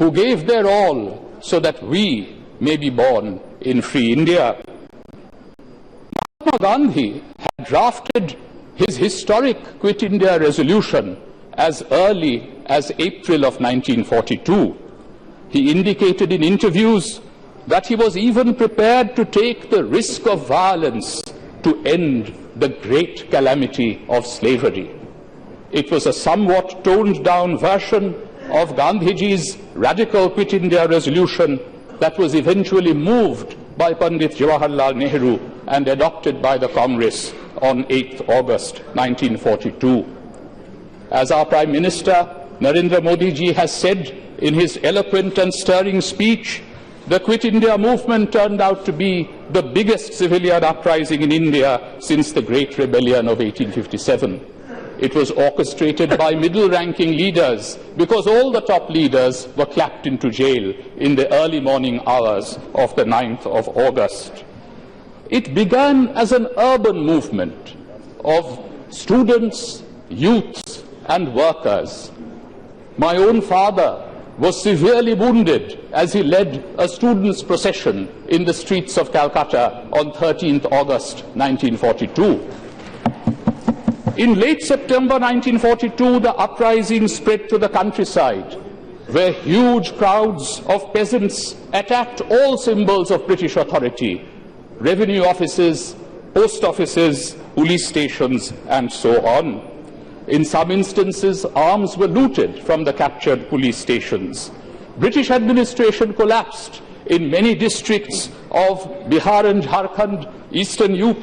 who gave their all so that we may be born in free India. Mahatma Gandhi had drafted his historic Quit India resolution as early as April of 1942. He indicated in interviews that he was even prepared to take the risk of violence to end the great calamity of slavery. It was a somewhat toned-down version of Gandhiji's radical Quit India resolution that was eventually moved by Pandit Jawaharlal Nehru and adopted by the Congress on 8th August 1942. As our Prime Minister Narendra Modi ji has said in his eloquent and stirring speech, the Quit India movement turned out to be the biggest civilian uprising in India since the Great Rebellion of 1857. It was orchestrated by middle-ranking leaders because all the top leaders were clapped into jail in the early morning hours of the 9th of August. It began as an urban movement of students, youths, and workers. My own father was severely wounded as he led a students' procession in the streets of Calcutta on 13th August 1942. In late September 1942, the uprising spread to the countryside, where huge crowds of peasants attacked all symbols of British authority: revenue offices, post offices, police stations, and so on. In some instances, arms were looted from the captured police stations. British administration collapsed in many districts of Bihar and Jharkhand, eastern UP,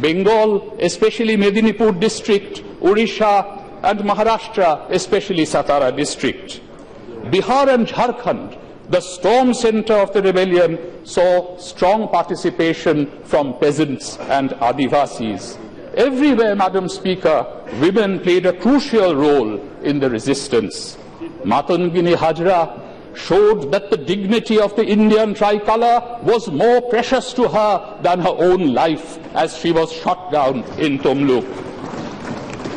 Bengal, especially Medinipur district, Odisha, and Maharashtra, especially Satara district. Bihar and Jharkhand, the storm center of the rebellion, saw strong participation from peasants and Adivasis. Everywhere, Madam Speaker, women played a crucial role in the resistance. Matangini Hajra showed that the dignity of the Indian tricolour was more precious to her than her own life as she was shot down in Tomluk.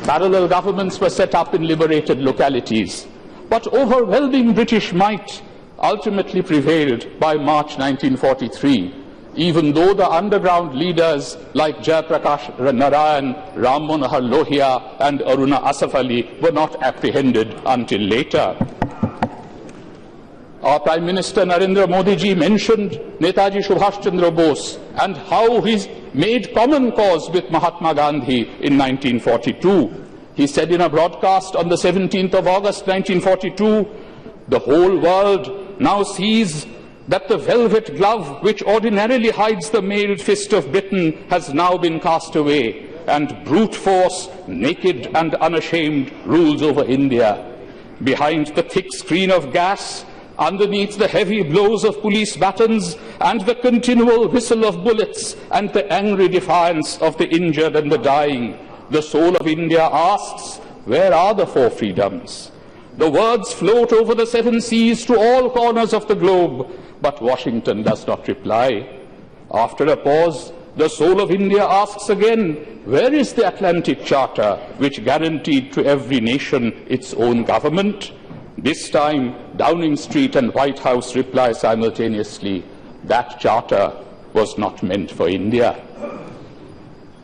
Parallel governments were set up in liberated localities, but overwhelming British might ultimately prevailed by March 1943, even though the underground leaders like Jayaprakash Narayan, Ram Manohar Lohia and Aruna Asaf Ali were not apprehended until later. Our Prime Minister Narendra Modi ji mentioned Netaji Subhash Chandra Bose and how he made common cause with Mahatma Gandhi in 1942. He said in a broadcast on the 17th of August 1942, "The whole world now sees that the velvet glove which ordinarily hides the mailed fist of Britain has now been cast away, and brute force, naked and unashamed, rules over India. Behind the thick screen of gas, underneath the heavy blows of police batons and the continual whistle of bullets and the angry defiance of the injured and the dying, the soul of India asks, where are the four freedoms? The words float over the seven seas to all corners of the globe, but Washington does not reply. After a pause, the soul of India asks again, where is the Atlantic Charter which guaranteed to every nation its own government? This time, Downing Street and White House reply simultaneously, that charter was not meant for India.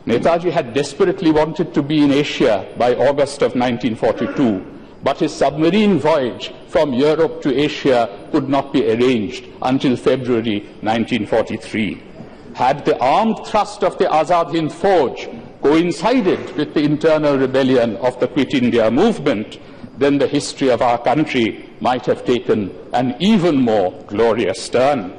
Netaji had desperately wanted to be in Asia by August of 1942, but his submarine voyage from Europe to Asia could not be arranged until February 1943. Had the armed thrust of the Azad Hind Fauj coincided with the internal rebellion of the Quit India movement, then the history of our country might have taken an even more glorious turn.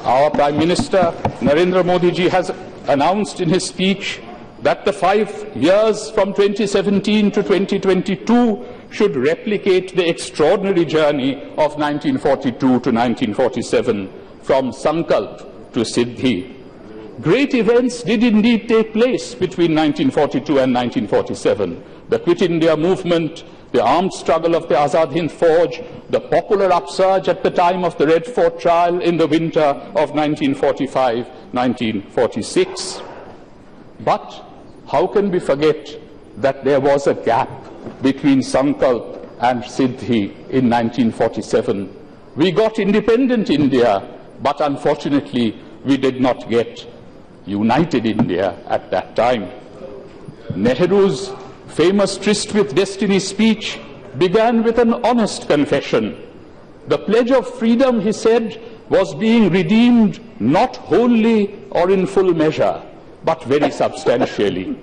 Our Prime Minister, Narendra Modi ji, has announced in his speech that the 5 years from 2017 to 2022 should replicate the extraordinary journey of 1942 to 1947, from Sankalp to Siddhi. Great events did indeed take place between 1942 and 1947. The Quit India movement, the armed struggle of the Azad Hind Fauj, the popular upsurge at the time of the Red Fort trial in the winter of 1945-1946. But how can we forget that there was a gap between Sankalp and Siddhi in 1947. We got independent India, but unfortunately we did not get united India at that time. Nehru's famous Tryst with Destiny speech began with an honest confession. The pledge of freedom, he said, was being redeemed not wholly or in full measure, but very substantially.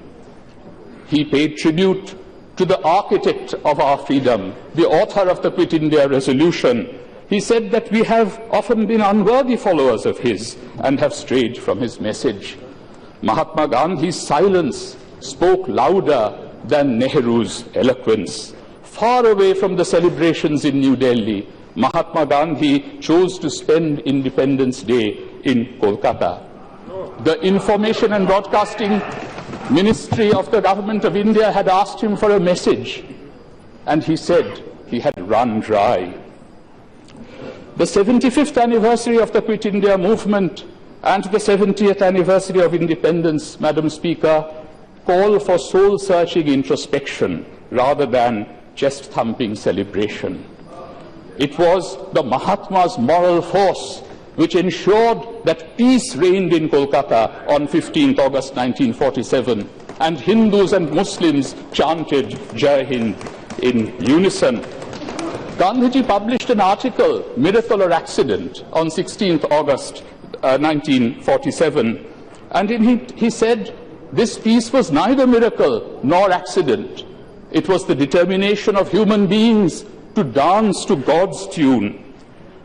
He paid tribute to the architect of our freedom, the author of the Quit India resolution. He said that we have often been unworthy followers of his and have strayed from his message. Mahatma Gandhi's silence spoke louder than Nehru's eloquence. Far away from the celebrations in New Delhi, Mahatma Gandhi chose to spend Independence Day in Kolkata. The Information and Broadcasting Ministry of the Government of India had asked him for a message, and he said he had run dry. The 75th anniversary of the Quit India movement and the 70th anniversary of independence, Madam Speaker, call for soul-searching introspection rather than chest-thumping celebration. It was the Mahatma's moral force which ensured that peace reigned in Kolkata on 15th August 1947, and Hindus and Muslims chanted Jai Hind in unison. Gandhiji published an article, Miracle or Accident, on 16th August 1947, and in it he said, this peace was neither miracle nor accident. It was the determination of human beings to dance to God's tune.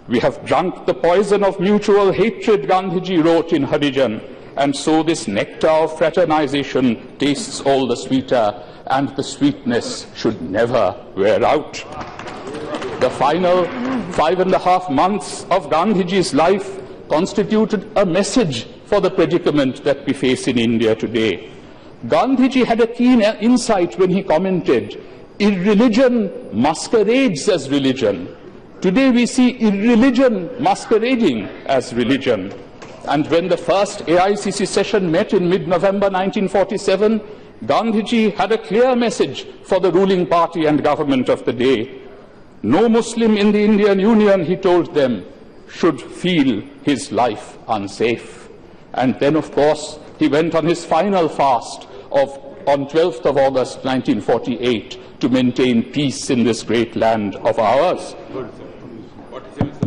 We have drunk the poison of mutual hatred, Gandhiji wrote in Harijan, and so this nectar of fraternization tastes all the sweeter, and the sweetness should never wear out. The final 5.5 months of Gandhiji's life constituted a message for the predicament that we face in India today. Gandhiji had a keen insight when he commented, irreligion masquerades as religion. Today we see irreligion masquerading as religion. And when the first AICC session met in mid-November 1947, Gandhiji had a clear message for the ruling party and government of the day. No Muslim in the Indian Union, he told them, should feel his life unsafe. And then, of course, he went on his final fast on 12th of August 1948 to maintain peace in this great land of ours.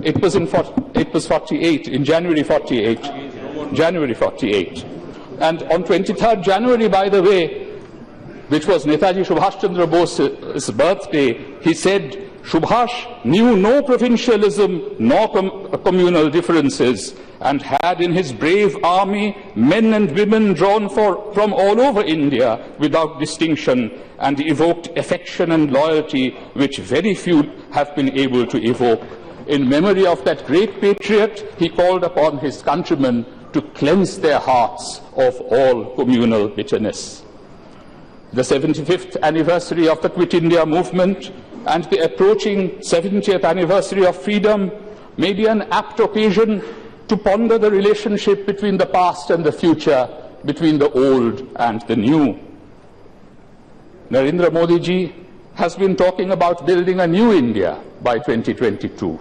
It was 48, in January 48. January 48. And on 23rd January, by the way, which was Netaji Subhash Chandra Bose's birthday, he said, Subhash knew no provincialism nor communal differences, and had in his brave army men and women drawn from all over India without distinction, and evoked affection and loyalty which very few have been able to evoke. In memory of that great patriot, he called upon his countrymen to cleanse their hearts of all communal bitterness. The 75th anniversary of the Quit India movement and the approaching 70th anniversary of freedom may be an apt occasion to ponder the relationship between the past and the future, between the old and the new. Narendra Modi ji has been talking about building a new India by 2022.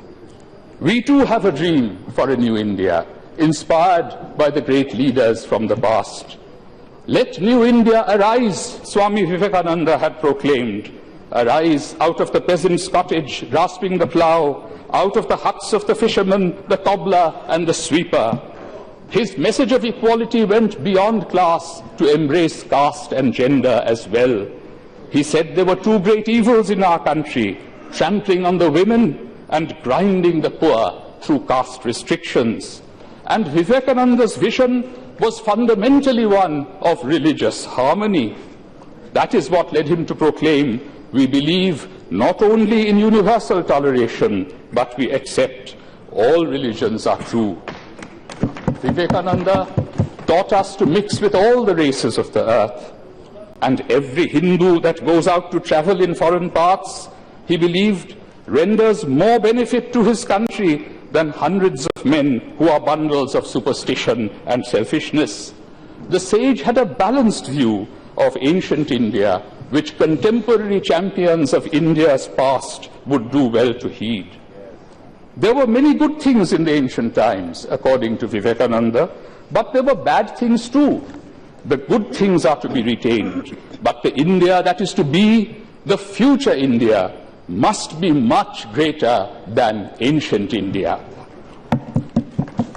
We too have a dream for a new India, inspired by the great leaders from the past. Let new India arise, Swami Vivekananda had proclaimed. Arise out of the peasant's cottage, grasping the plough, out of the huts of the fisherman, the cobbler, and the sweeper. His message of equality went beyond class to embrace caste and gender as well. He said there were two great evils in our country, trampling on the women and grinding the poor through caste restrictions. And Vivekananda's vision was fundamentally one of religious harmony. That is what led him to proclaim, we believe not only in universal toleration, but we accept all religions are true. Vivekananda taught us to mix with all the races of the earth. And every Hindu that goes out to travel in foreign parts, he believed, renders more benefit to his country than hundreds of men who are bundles of superstition and selfishness. The sage had a balanced view of ancient India, which contemporary champions of India's past would do well to heed. There were many good things in the ancient times, according to Vivekananda, but there were bad things too. The good things are to be retained, but the India that is to be, the future India, must be much greater than ancient India.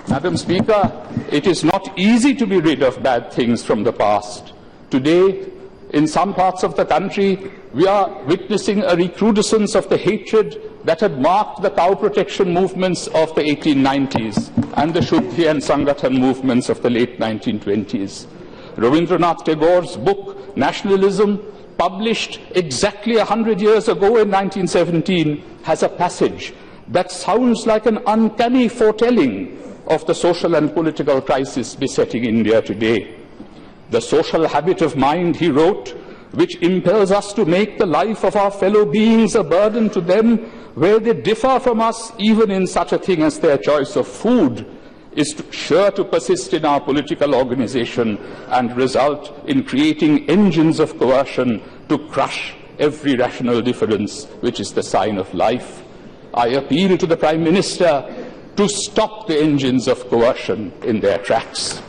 Madam Speaker, it is not easy to be rid of bad things from the past. Today, in some parts of the country, we are witnessing a recrudescence of the hatred that had marked the cow protection movements of the 1890s and the Shuddhi and Sangathan movements of the late 1920s. Rabindranath Tagore's book, Nationalism, published exactly 100 years ago in 1917, has a passage that sounds like an uncanny foretelling of the social and political crisis besetting India today. The social habit of mind, he wrote, which impels us to make the life of our fellow beings a burden to them where they differ from us even in such a thing as their choice of food, is sure to persist in our political organization and result in creating engines of coercion to crush every rational difference, which is the sign of life. I appeal to the Prime Minister to stop the engines of coercion in their tracks.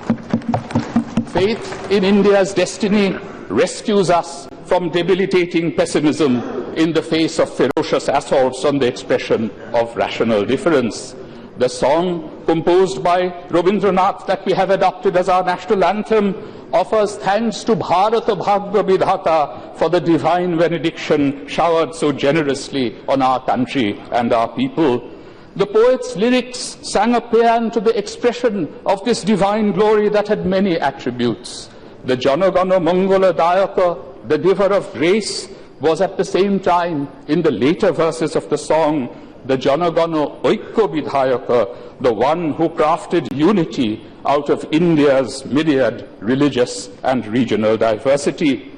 Faith in India's destiny rescues us from debilitating pessimism in the face of ferocious assaults on the expression of rational difference. The song composed by Rabindranath that we have adopted as our national anthem offers thanks to Bharata Bhagya Vidhata for the divine benediction showered so generously on our country and our people. The poet's lyrics sang a paean to the expression of this divine glory that had many attributes. The Janagana Mangala Dayaka, the giver of grace, was at the same time, in the later verses of the song, the Janagana Oikya Vidhayaka, the one who crafted unity out of India's myriad religious and regional diversity.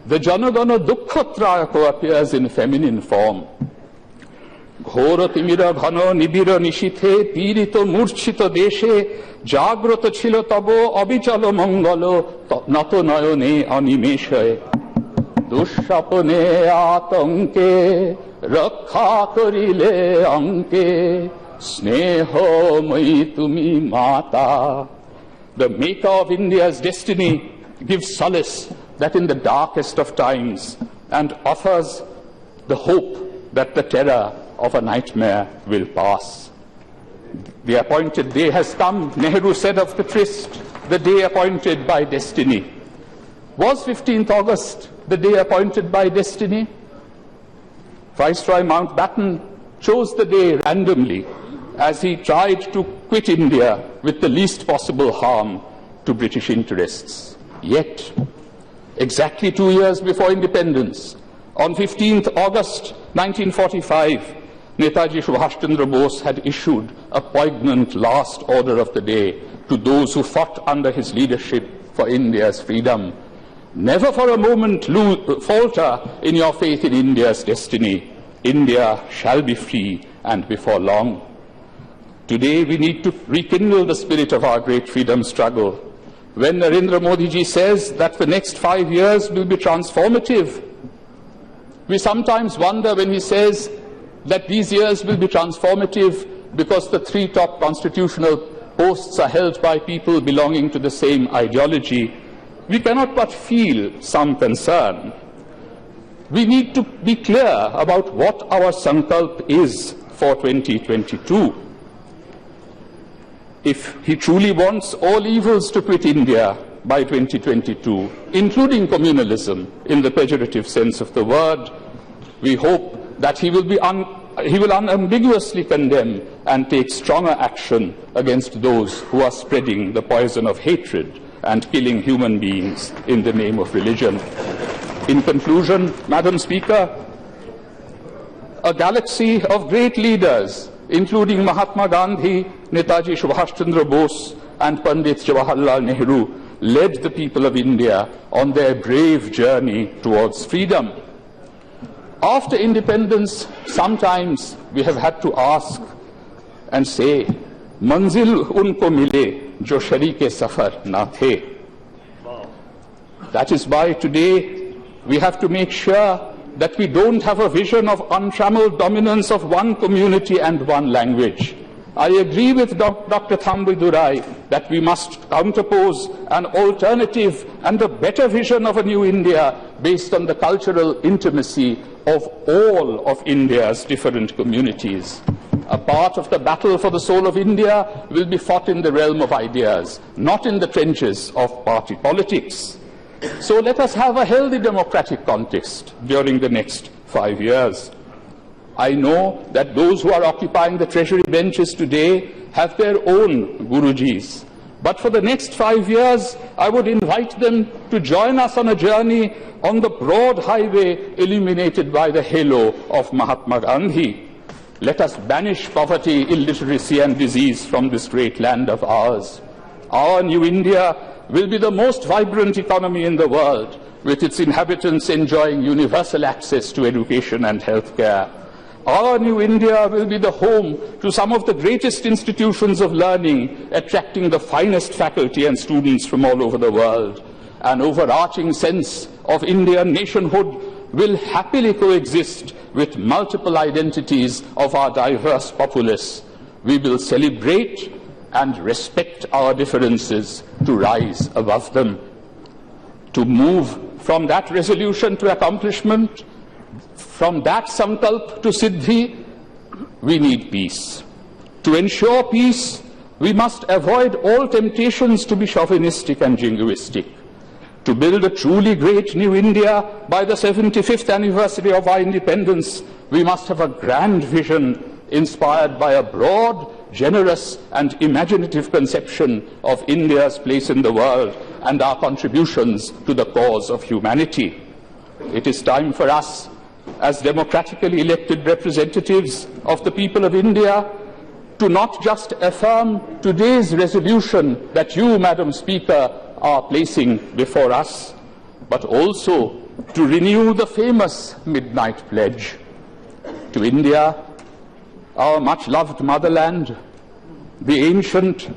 The Janagana Dukkhatrayaka appears in feminine form. ঘোর তিমিরা ঘন নিবিড় নিশীথে পীড়িত মূর্ছিত দেশে জাগ্রত ছিল তব অবিচল মঙ্গল নত নয়নে অনিমেষে দুঃস্বপ্নে আতঙ্কে রক্ষা করিলে অঙ্কে স্নেহময়ী তুমি মাতা. The maker of India's destiny gives solace that in the darkest of times and offers the hope that the terror of a nightmare will pass. The appointed day has come, Nehru said of the tryst, the day appointed by destiny. Was 15th August the day appointed by destiny? Viceroy Mountbatten chose the day randomly as he tried to quit India with the least possible harm to British interests. Yet, exactly 2 years before independence, on 15th August 1945, Netaji Subhash Chandra Bose had issued a poignant last order of the day to those who fought under his leadership for India's freedom. Never for a moment falter in your faith in India's destiny. India shall be free and before long. Today we need to rekindle the spirit of our great freedom struggle. When Narendra Modi ji says that the next 5 years will be transformative, we sometimes wonder when he says that these years will be transformative because the 3 top constitutional posts are held by people belonging to the same ideology. We cannot but feel some concern. We need to be clear about what our sankalp is for 2022. If he truly wants all evils to quit India by 2022, including communalism in the pejorative sense of the word, we hope that he will unambiguously condemn and take stronger action against those who are spreading the poison of hatred and killing human beings in the name of religion. In conclusion, Madam Speaker, a galaxy of great leaders, including Mahatma Gandhi, Netaji Subhash Chandra Bose, and Pandit Jawaharlal Nehru, led the people of India on their brave journey towards freedom. After independence, sometimes we have had to ask and say, Manzil unko mile jo sharike safar na the. That is why today we have to make sure that we don't have a vision of untrammeled dominance of one community and one language. I agree with Dr. Thambidurai that we must counterpose an alternative and a better vision of a new India based on the cultural intimacy of all of India's different communities. A part of the battle for the soul of India will be fought in the realm of ideas, not in the trenches of party politics. So let us have a healthy democratic context during the next 5 years. I know that those who are occupying the treasury benches today have their own Gurujis. But for the next 5 years, I would invite them to join us on a journey on the broad highway illuminated by the halo of Mahatma Gandhi. Let us banish poverty, illiteracy and disease from this great land of ours. Our new India will be the most vibrant economy in the world, with its inhabitants enjoying universal access to education and healthcare. Our new India will be the home to some of the greatest institutions of learning, attracting the finest faculty and students from all over the world. An overarching sense of Indian nationhood will happily coexist with multiple identities of our diverse populace. We will celebrate and respect our differences to rise above them. To move from that resolution to accomplishment, from that sankalp to siddhi, we need peace. To ensure peace, we must avoid all temptations to be chauvinistic and jingoistic. To build a truly great new India by the 75th anniversary of our independence, we must have a grand vision inspired by a broad, generous and imaginative conception of India's place in the world and our contributions to the cause of humanity. It is time for us, as democratically elected representatives of the people of India, to not just affirm today's resolution that you, Madam Speaker, are placing before us, but also to renew the famous Midnight Pledge. To India, our much-loved motherland, the ancient,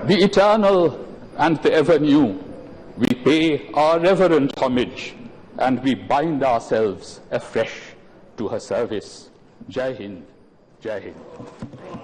the eternal, and the ever-new, we pay our reverent homage and we bind ourselves afresh to her service. Jai Hind, Jai Hind.